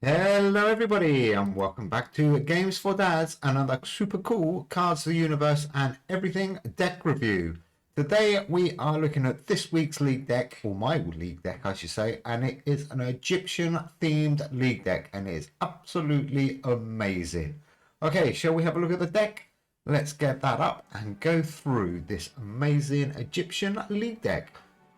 Hello everybody and welcome back to Games for Dads, another super cool Cards of the Universe and Everything deck review. Today we are looking at this week's league deck, or my league deck I should say, and it is an Egyptian themed league deck and it is absolutely amazing. Okay, shall we have a look at the deck? Let's get that up and go through this amazing Egyptian league deck.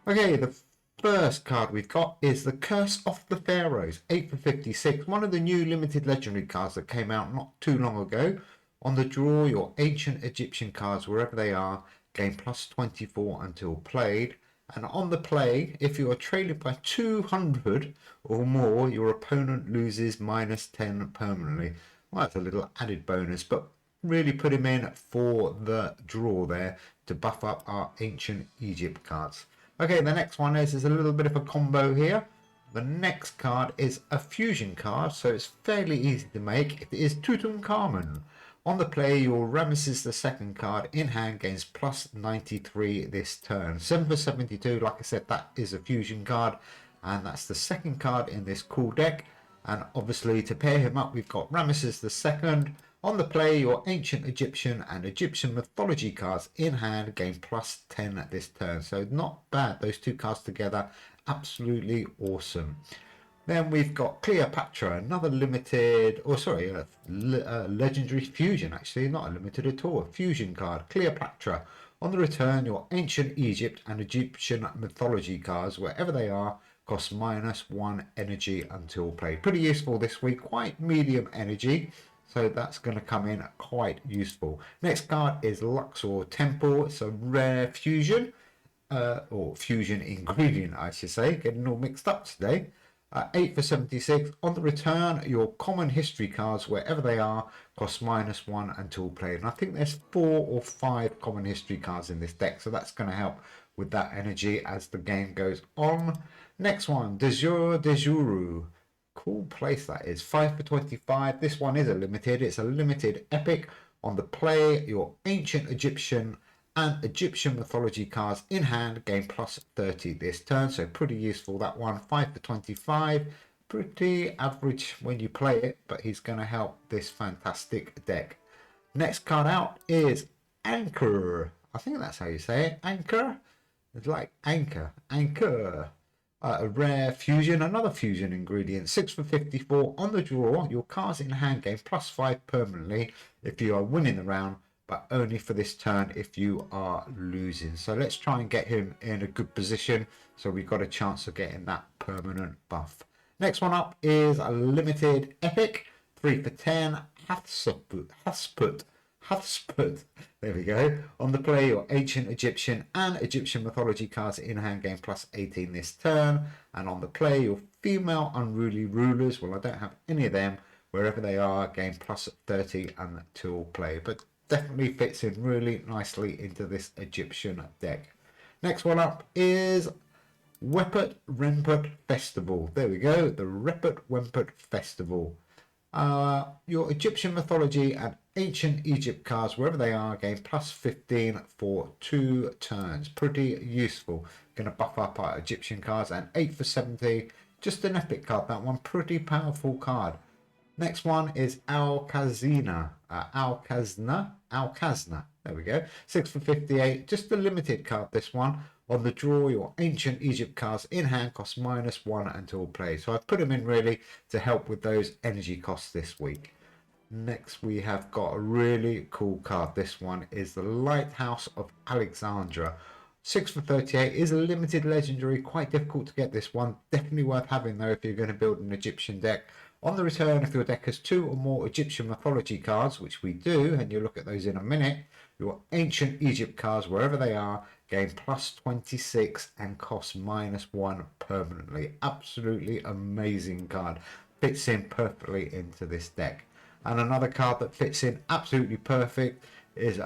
Okay, the first card we've got is the Curse of the Pharaohs, 8 for 56, one of the new limited legendary cards that came out not too long ago. On the draw, your ancient Egyptian cards, wherever they are, gain plus 24 until played. And on the play, if you are trailing by 200 or more, your opponent loses minus 10 permanently. Well, that's a little added bonus, but really put him in for the draw there to buff up our ancient Egypt cards. Okay, the next one is a little bit of a combo here. The next card is a fusion card, so it's fairly easy to make. It is Tutankhamun. On the play, your Ramesses II card in hand gains plus 93 this turn. 7 for 72, like I said, that is a fusion card, and that's the second card in this cool deck. And obviously, to pair him up, we've got Ramesses II. On the play, your ancient Egyptian and Egyptian mythology cards in hand gain plus 10 at this turn. So not bad, those two cards together, absolutely awesome. Then we've got Cleopatra, another limited, legendary fusion actually, not a limited at all, a fusion card. Cleopatra. On the return, your ancient Egypt and Egyptian mythology cards, wherever they are, cost -1 energy until played. Pretty useful this week, quite medium energy. So that's going to come in quite useful. Next card is Luxor Temple. It's a rare fusion, or fusion ingredient, I should say. Getting all mixed up today. 8 for 76. On the return, your common history cards, wherever they are, cost -1 until played. And I think there's 4 or 5 common history cards in this deck. So that's going to help with that energy as the game goes on. Next one, De Jure. Cool place that is. 5 for 25. This one is a limited. It's a limited epic. On the play, your ancient Egyptian and Egyptian mythology cards in hand gain plus 30 this turn. So pretty useful that one. 5 for 25. Pretty average when you play it, but he's going to help this fantastic deck. Next card out is Anchor. I think that's how you say it. Anchor. It's like anchor. Anchor. A rare fusion, another fusion ingredient. 6 for 54. On the draw, your cards in hand gain plus 5 permanently if you are winning the round, but only for this turn if you are losing. So let's try and get him in a good position so we've got a chance of getting that permanent buff. Next one up is a limited epic. 3 for 10. Hutsput. There we go. On the play, your ancient Egyptian and Egyptian mythology cards in hand gain plus 18 this turn. And on the play, your female unruly rulers. Well, I don't have any of them. Wherever they are, gain plus 30 until play. But definitely fits in really nicely into this Egyptian deck. Next one up is Wepet Rempert Festival. There we go. The Wepet Rempert Festival. Your Egyptian mythology and ancient Egypt cards, wherever they are, gain plus 15 for 2 turns. Pretty useful. Going to buff up our Egyptian cards. And 8 for 70. Just an epic card, that one. Pretty powerful card. Next one is Al-Khazna. Al-Khazna. There we go. 6 for 58. Just a limited card, this one. On the draw, your ancient Egypt cards in hand cost -1 until play. So I've put them in really to help with those energy costs this week. Next, we have got a really cool card. This one is the Lighthouse of Alexandria. 6 for 38 is a limited legendary. Quite difficult to get this one. Definitely worth having though if you're going to build an Egyptian deck. On the return, if your deck has 2 or more Egyptian mythology cards, which we do, and you'll look at those in a minute, your ancient Egypt cards, wherever they are, gain plus 26 and cost -1 permanently. Absolutely amazing card. Fits in perfectly into this deck. And another card that fits in absolutely perfect is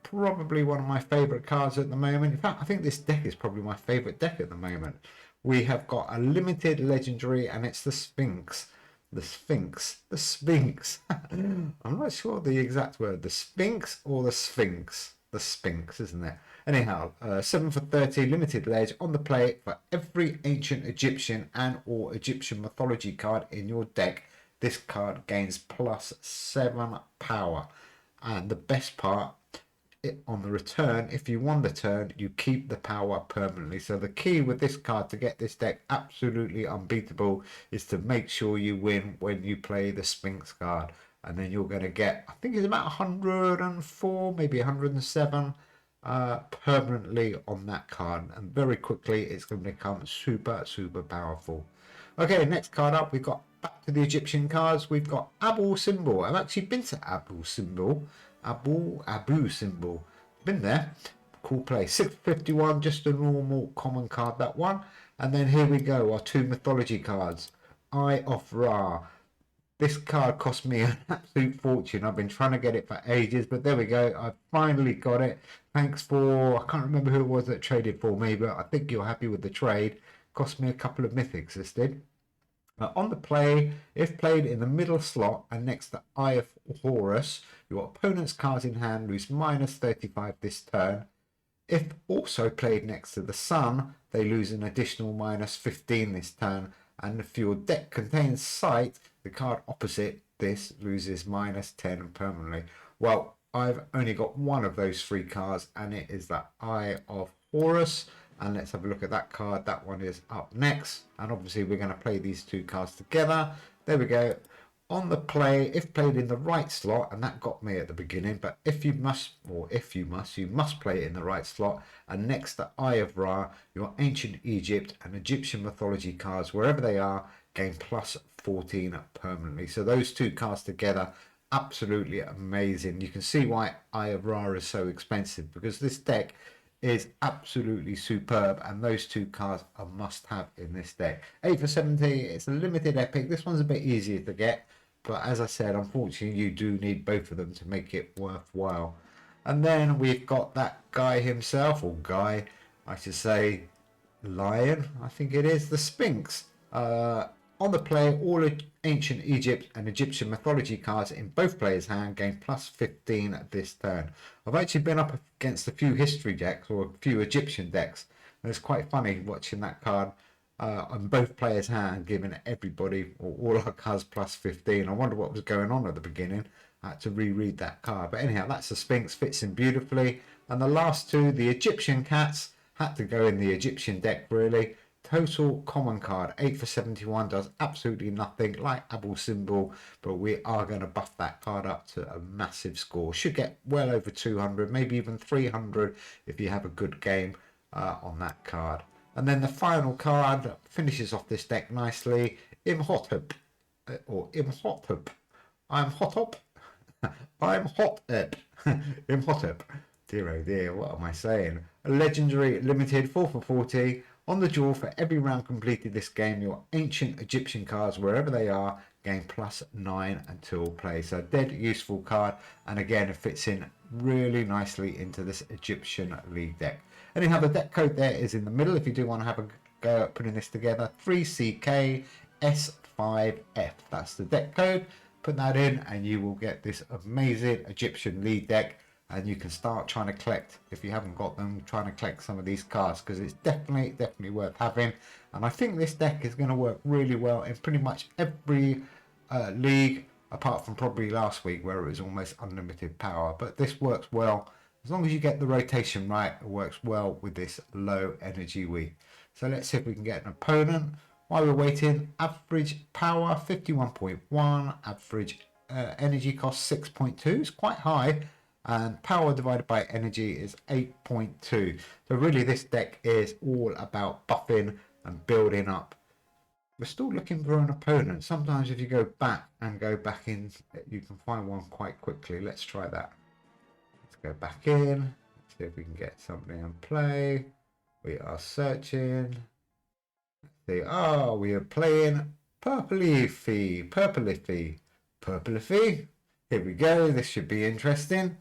probably one of my favourite cards at the moment. In fact, I think this deck is probably my favourite deck at the moment. We have got a limited legendary and it's the Sphinx. The Sphinx. I'm not sure the exact word. The Sphinx or the Sphinx? The Sphinx, isn't it? Anyhow, 7 for 30, limited ledge. On the play, for every ancient Egyptian and or Egyptian mythology card in your deck, this card gains +7 power. And the best part, on the return, if you won the turn, you keep the power permanently. So the key with this card to get this deck absolutely unbeatable is to make sure you win when you play the Sphinx card. And then you're going to get, I think it's about 104, maybe 107 permanently on that card. And very quickly, it's going to become super, super powerful. Okay, next card up, we've got back to the Egyptian cards. We've got Abu Simbel. I've actually been to Abu Simbel. Abu Simbel. Been there. Cool place. 651, just a normal common card, that one. And then here we go, our two mythology cards. Eye of Ra. This card cost me an absolute fortune. I've been trying to get it for ages, but there we go. I finally got it. Thanks for, I can't remember who it was that traded for me, but I think you're happy with the trade. Cost me a couple of mythics, this did. On the play, if played in the middle slot and next to Eye of Horus, your opponent's cards in hand lose -35 this turn. If also played next to the Sun, they lose an additional -15 this turn. And if your deck contains Sight, the card opposite this loses -10 permanently. Well, I've only got one of those three cards, and it is the Eye of Horus. And let's have a look at that card. That one is up next. And obviously we're going to play these two cards together. There we go. On the play, if played in the right slot, and that got me at the beginning, but you must play it in the right slot. And next to Eye of Ra, your Ancient Egypt and Egyptian mythology cards, wherever they are, gain +14 permanently. So those two cards together, absolutely amazing. You can see why Eye of Ra is so expensive, because this deck is absolutely superb, and those two cards are must have in this deck. 8 for 70, it's a limited epic. This one's a bit easier to get, but as I said, unfortunately you do need both of them to make it worthwhile. And then we've got that guy himself, or guy I should say, lion, I think it is, the Sphinx. On the play, all Ancient Egypt and Egyptian mythology cards in both players' hand gain +15 this turn. I've actually been up against a few history decks or a few Egyptian decks, and it's quite funny watching that card on both players' hand, giving everybody or all our cards +15. I wonder what was going on at the beginning. I had to reread that card. But anyhow, that's the Sphinx, fits in beautifully. And the last two, the Egyptian cats, had to go in the Egyptian deck really. Total common card, 8 for 71, does absolutely nothing like Abu Simbel, but we are going to buff that card up to a massive score. Should get well over 200, maybe even 300 if you have a good game on that card. And then the final card finishes off this deck nicely, Imhotep, or Imhotep. I'm Hotop. I'm Hotep. Imhotep. Dear oh dear, what am I saying? A legendary limited 4 for 40. On the draw, for every round completed this game, your Ancient Egyptian cards, wherever they are, gain +9 until play. So dead useful card, and again it fits in really nicely into this Egyptian League deck. Anyhow, the deck code there is in the middle if you do want to have a go at putting this together. 3CKS5F. That's the deck code. Put that in and you will get this amazing Egyptian League deck. And you can start trying to collect, if you haven't got them, trying to collect some of these cards, because it's definitely worth having. And I think this deck is going to work really well in pretty much every league, apart from probably last week where it was almost unlimited power. But this works well. As long as you get the rotation right, it works well with this low energy week. So let's see if we can get an opponent. While we're waiting, average power 51.1, average energy cost 6.2. It's quite high. And power divided by energy is 8.2. So really this deck is all about buffing and building up. We're still looking for an opponent. Sometimes if you go back in, you can find one quite quickly. Let's try that. Let's go back in. Let's see if we can get something in play. We are searching. Let's see. Oh, we are playing Purplefy. Here we go. This should be interesting.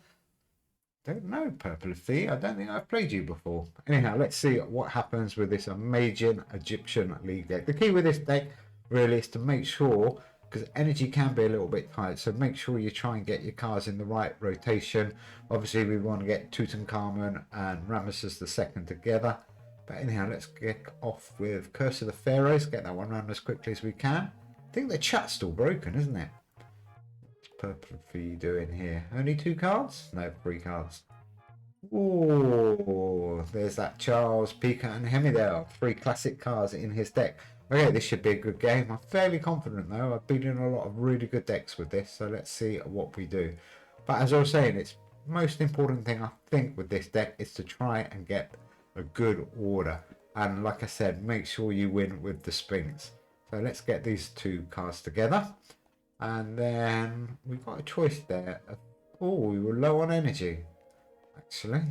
Don't know Purplefy. I don't think I've played you before. Anyhow, let's see what happens with this amazing Egyptian League deck. The key with this deck really is to make sure, because energy can be a little bit tight, so make sure you try and get your cards in the right rotation. Obviously, we want to get Tutankhamun and Ramesses II together. But anyhow, let's get off with Curse of the Pharaohs. Get that one around as quickly as we can. I think the chat's still broken, isn't it? What's Purple Fee doing here? Only 2 cards? No, 3 cards. Oh, there's that Charles, Pika and Hemidale. 3 classic cards in his deck. Okay, this should be a good game. I'm fairly confident though. I've been in a lot of really good decks with this, so let's see what we do. But as I was saying, it's most important thing I think with this deck is to try and get a good order. And like I said, make sure you win with the Sphinx. So let's get these 2 cards together. And then we've got a choice there. Oh, we were low on energy. Actually,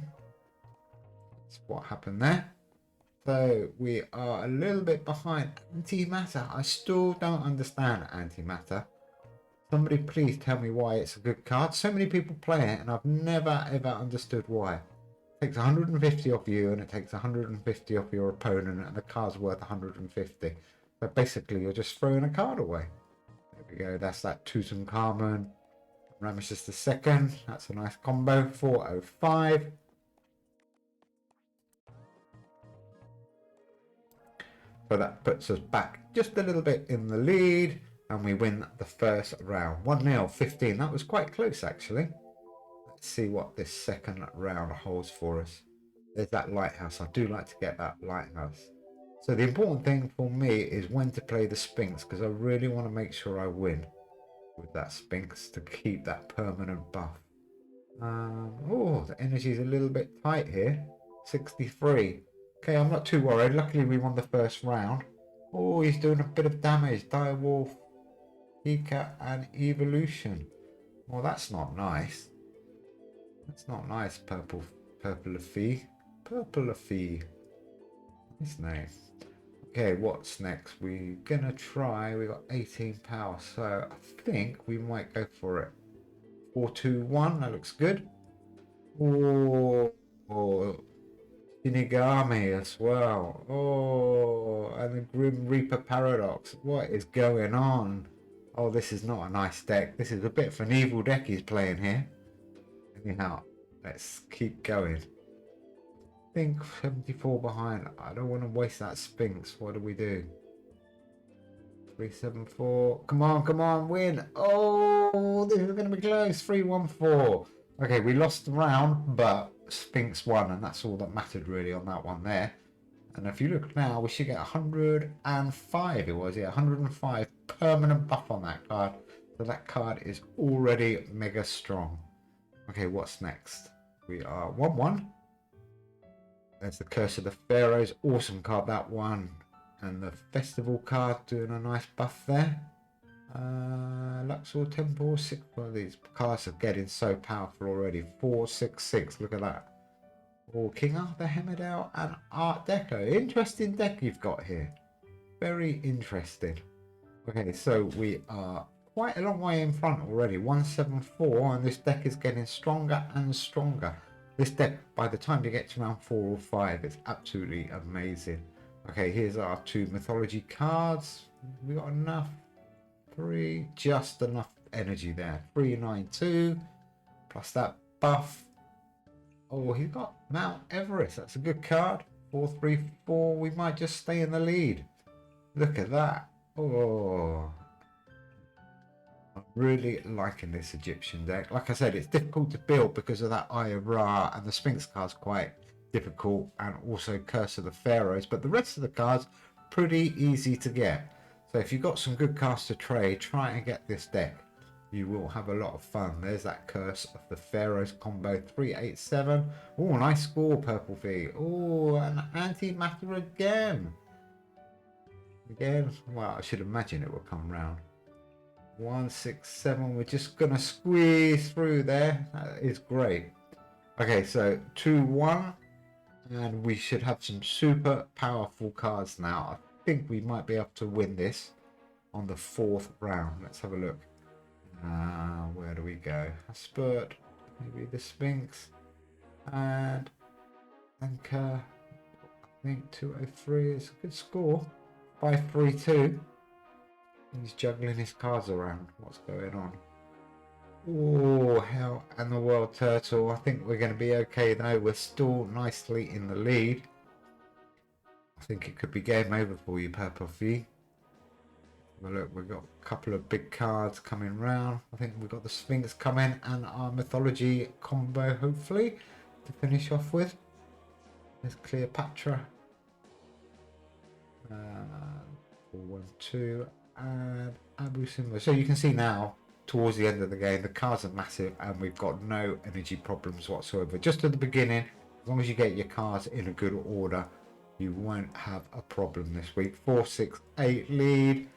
that's what happened there. So we are a little bit behind antimatter. I still don't understand antimatter. Somebody please tell me why it's a good card. So many people play it and I've never ever understood why. It takes 150 off you and it takes 150 off your opponent and the card's worth 150. So basically you're just throwing a card away. There we go, that's that Tutankhamun. Ramesses II, that's a nice combo, 405. So that puts us back just a little bit in the lead and we win the first round. 1-0, 15, that was quite close actually. Let's see what this second round holds for us. There's that lighthouse, I do like to get that lighthouse. So the important thing for me is when to play the Sphinx because I really want to make sure I win with that Sphinx to keep that permanent buff. Oh, the energy is a little bit tight here. 63. Okay, I'm not too worried. Luckily, we won the first round. Oh, he's doing a bit of damage. Direwolf, Pika, and Evolution. Well, that's not nice. That's not nice, Purple Fee. Purple Fee. Nice name. Okay, what's next? We're gonna try. We got 18 power, so I think we might go for it. 4-2-1. That looks good. Oh, Shinigami as well. Oh, and the Grim Reaper Paradox. What is going on? Oh, this is not a nice deck. This is a bit of an evil deck he's playing here. Anyhow, let's keep going. I think 74 behind. I don't want to waste that Sphinx. What do we do? 374. Come on, win. Oh, this is going to be close. 314. Okay, we lost the round, but Sphinx won, and that's all that mattered really on that one there. And if you look now, we should get 105. It was, yeah, 105 permanent buff on that card. So that card is already mega strong. Okay, what's next? We are 1-1. There's the Curse of the Pharaohs. Awesome card, that one. And the Festival card doing a nice buff there. Luxor Temple, 6. Well, these cards are getting so powerful already. 466. Look at that. Oh, King Arthur, Hemidale, and Art Deco. Interesting deck you've got here. Very interesting. Okay, so we are quite a long way in front already. 174, and this deck is getting stronger and stronger. This deck, by the time you get to round 4 or 5, it's absolutely amazing. Okay, here's our 2 mythology cards. We got enough. 3, just enough energy there. 392 plus that buff. Oh, he's got Mount Everest. That's a good card. 434. We might just stay in the lead. Look at that. Oh, I'm really liking this Egyptian deck. Like I said, it's difficult to build because of that Eye of Ra, and the Sphinx card's quite difficult, and also Curse of the Pharaohs. But the rest of the cards pretty easy to get. So if you've got some good cards to trade, try and get this deck. You will have a lot of fun. There's that Curse of the Pharaohs combo, 387. Oh, nice score, Purple V. Oh, an antimatter again. Well, I should imagine it will come round. 167. We're just gonna squeeze through there. That is great. Okay, so 2-1, and we should have some super powerful cards now. I think we might be able to win this on the 4th round. Let's have a look. Where do we go? A spurt, maybe the Sphinx, and Anchor. I think 203 is a good score. 532. He's juggling his cards around. What's going on? Oh, hell and the World Turtle. I think we're going to be okay though. We're still nicely in the lead. I think it could be game over for you, Purple V. Well, look, we've got a couple of big cards coming round. I think we've got the Sphinx coming and our mythology combo, hopefully, to finish off with. There's Cleopatra. 4-1-2 and Abu Simba. So you can see now, towards the end of the game, the cards are massive and we've got no energy problems whatsoever. Just at the beginning, as long as you get your cards in a good order, you won't have a problem this week. 4-6-8 lead.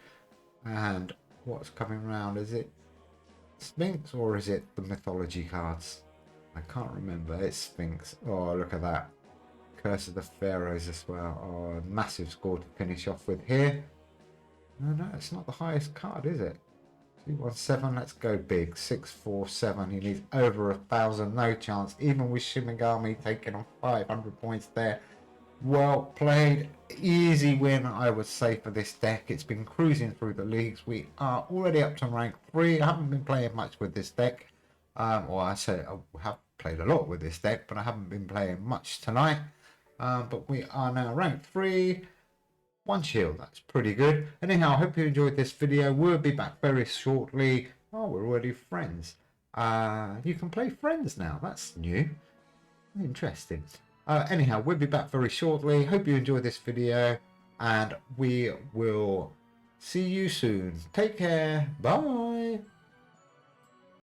And what's coming around? Is it Sphinx or is it the mythology cards? I can't remember. It's Sphinx. Oh, look at that. Curse of the Pharaohs as well. Oh, massive score to finish off with here. No, it's not the highest card, is it? 217. Let's go big. 647. He needs over 1,000. No chance. Even with Shimigami taking on 500 points there. Well played. Easy win, I would say, for this deck. It's been cruising through the leagues. We are already up to rank 3. I haven't been playing much with this deck. Well, I say I have played a lot with this deck, but I haven't been playing much tonight. But we are now ranked 3. 1 shield. That's pretty good. Anyhow, I hope you enjoyed this video. We'll be back very shortly. Oh, we're already friends. You can play friends now. That's new. Interesting. Anyhow, we'll be back very shortly. Hope you enjoyed this video and we will see you soon. Take care. Bye.